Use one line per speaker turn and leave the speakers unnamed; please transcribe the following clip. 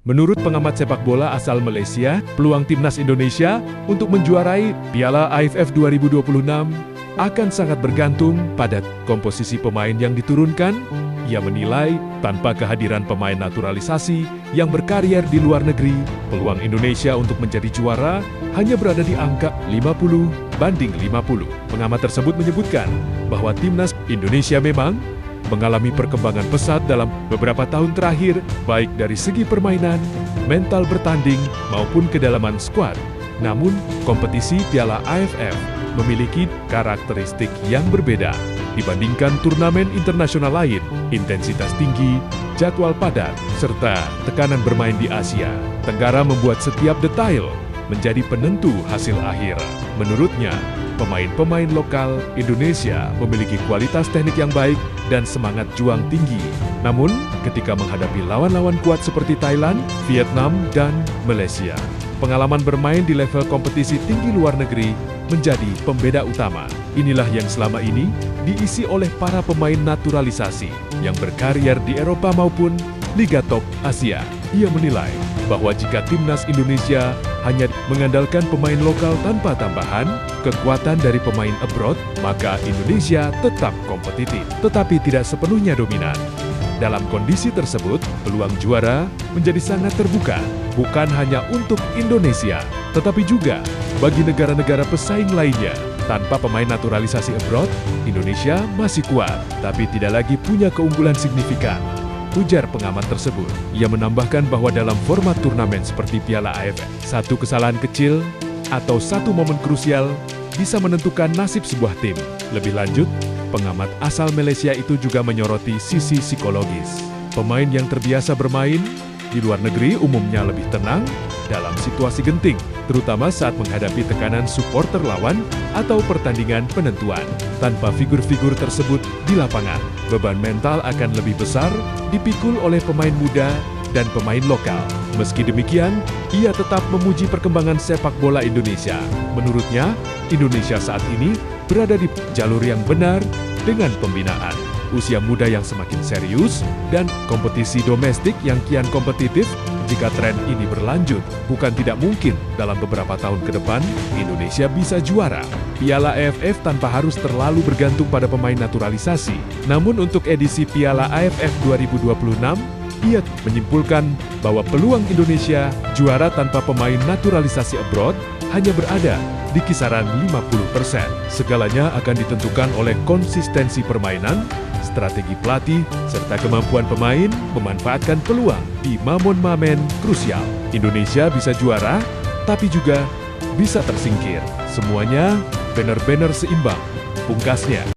Menurut pengamat sepak bola asal Malaysia, peluang timnas Indonesia untuk menjuarai Piala AFF 2026 akan sangat bergantung pada komposisi pemain yang diturunkan. Ia menilai, tanpa kehadiran pemain naturalisasi yang berkarier di luar negeri, peluang Indonesia untuk menjadi juara hanya berada di angka 50-50. Pengamat tersebut menyebutkan bahwa timnas Indonesia memang mengalami perkembangan pesat dalam beberapa tahun terakhir, baik dari segi permainan, mental bertanding, maupun kedalaman skuad. Namun, kompetisi Piala AFF memiliki karakteristik yang berbeda dibandingkan turnamen internasional lain, intensitas tinggi, jadwal padat, serta tekanan bermain di Asia Tenggara membuat setiap detail menjadi penentu hasil akhir. Menurutnya, pemain-pemain lokal Indonesia memiliki kualitas teknik yang baik dan semangat juang tinggi. Namun, ketika menghadapi lawan-lawan kuat seperti Thailand, Vietnam, dan Malaysia, pengalaman bermain di level kompetisi tinggi luar negeri menjadi pembeda utama. Inilah yang selama ini diisi oleh para pemain naturalisasi yang berkarier di Eropa maupun Liga Top Asia. Ia menilai bahwa jika timnas Indonesia hanya mengandalkan pemain lokal tanpa tambahan kekuatan dari pemain abroad, maka Indonesia tetap kompetitif, tetapi tidak sepenuhnya dominan. Dalam kondisi tersebut, peluang juara menjadi sangat terbuka, bukan hanya untuk Indonesia, tetapi juga bagi negara-negara pesaing lainnya. Tanpa pemain naturalisasi abroad, Indonesia masih kuat, tapi tidak lagi punya keunggulan signifikan, ujar pengamat tersebut. Ia menambahkan bahwa dalam format turnamen seperti Piala AFF, satu kesalahan kecil atau satu momen krusial bisa menentukan nasib sebuah tim. Lebih lanjut, pengamat asal Malaysia itu juga menyoroti sisi psikologis. Pemain yang terbiasa bermain di luar negeri umumnya lebih tenang dalam situasi genting, terutama saat menghadapi tekanan supporter lawan atau pertandingan penentuan. Tanpa figur-figur tersebut di lapangan, beban mental akan lebih besar dipikul oleh pemain muda dan pemain lokal. Meski demikian, ia tetap memuji perkembangan sepak bola Indonesia. Menurutnya, Indonesia saat ini berada di jalur yang benar dengan pembinaan, usia muda yang semakin serius, dan kompetisi domestik yang kian kompetitif. Jika tren ini berlanjut, bukan tidak mungkin dalam beberapa tahun ke depan Indonesia bisa juara Piala AFF tanpa harus terlalu bergantung pada pemain naturalisasi. Namun untuk edisi Piala AFF 2026, ia menyimpulkan bahwa peluang Indonesia juara tanpa pemain naturalisasi abroad hanya berada di kisaran 50%. Segalanya akan ditentukan oleh konsistensi permainan, strategi pelatih, serta kemampuan pemain memanfaatkan peluang di momen-momen krusial. Indonesia bisa juara, tapi juga bisa tersingkir. Semuanya benar-benar seimbang, pungkasnya.